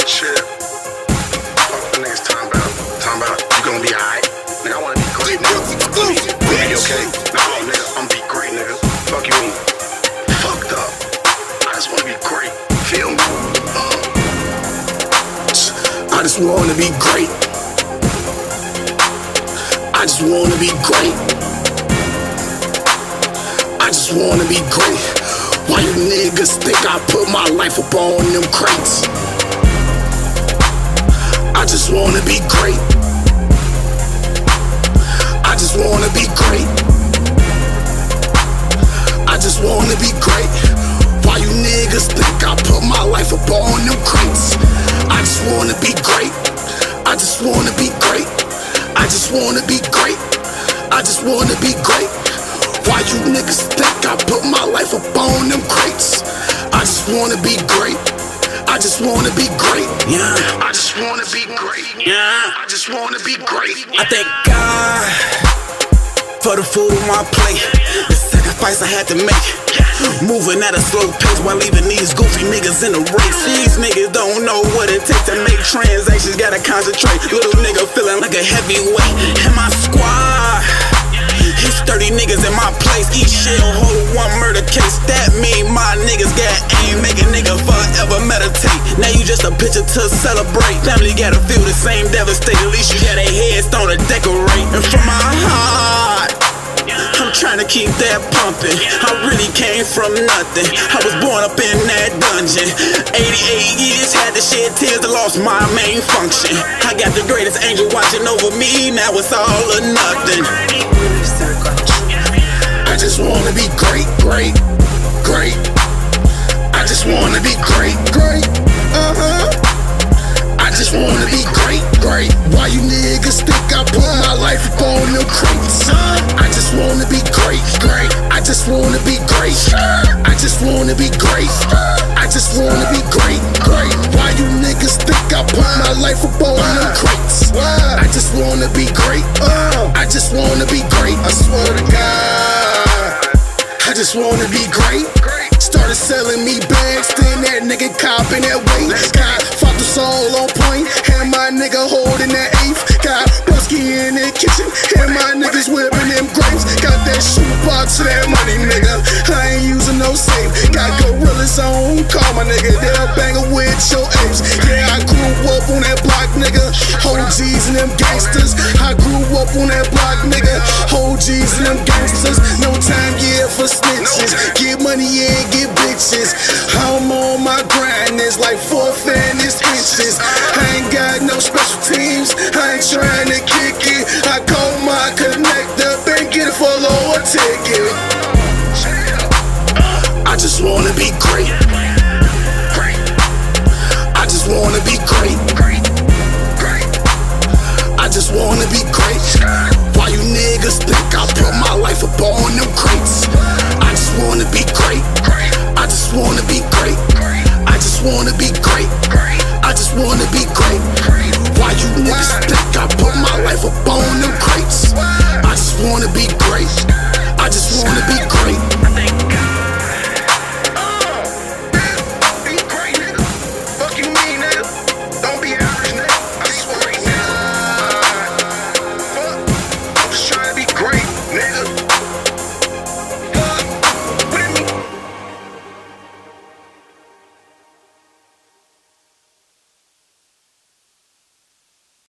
Shit. Fuck the niggas talking about. You gonna be alright. Nigga, I wanna be great, nigga. Be okay? No, nigga, I'm be great, nigga. Fuck you mean? Fucked up. I just wanna be great. Feel me? I just wanna be great. I just wanna be great. I just wanna be great. Why you niggas think I put my life up on them crates? I just wanna be great. I just wanna be great. I just wanna be great. Why you niggas think I put my life up on them crates? I just wanna be great. I just wanna be great. I just wanna be great. I just wanna be great. Why you niggas think I put my life up on them crates? I just wanna be great. I just wanna be great. Yeah. I just wanna be great. Yeah. I just wanna be great. I thank God for the food on my plate, the sacrifice I had to make. Moving at a slow pace while leaving these goofy niggas in the race. These niggas don't know what it takes to make transactions, gotta concentrate. Little nigga feeling like a heavyweight. And my squad, it's 30 niggas in my place. Each shell hold one murder case. That mean my niggas got aim, make a nigga forever meditate. Now you just a picture to celebrate. Family gotta feel the same devastate. At least you got a headstone to decorate. And from my heart, I'm trying to keep that pumping. I really came from nothing. I was born up in that dungeon. 88 years, had to shed tears, I lost my main function. I got the greatest angel watching over me, now it's all or nothing. I just wanna be great, great, great. I just wanna be great, great. I just wanna be great, great. Why you niggas think I put my life up on them crates? I just wanna be great, great. I just wanna be great. I just wanna be great. I just wanna be great, great. Why you niggas think I put my life up on them crates? I just wanna be great. I just wanna be great. I swear to God, I just wanna be great. Started selling me bags, then that nigga copping that weight. Got fought the soul on point, and my nigga holding that eighth. Got Busky in the kitchen, and my niggas whipping them grapes. Got that shoebox of that money, nigga. I ain't using no safe. Got gorillas on call, my nigga. They'll bang it with your apes. Yeah, I grew up on that block, nigga. OGs and them gangsters. I grew up on that block, nigga. OGs and them gangsters. No time, yeah, for snitches. Get money, yeah, get bitches. I'm on my grind, it's like 4th and it's inches. I ain't got no special teams, I ain't trying to kick it. I call my connector, then get it for a lower ticket. I just wanna be great. I just wanna be great. I just wanna be great. Why you niggas think I put my life up on them crates? I just wanna be great. I just wanna be great. I just wanna be great. I just wanna be great. Why you niggas think I put my life up on them crates? I just wanna be great. I just wanna be great.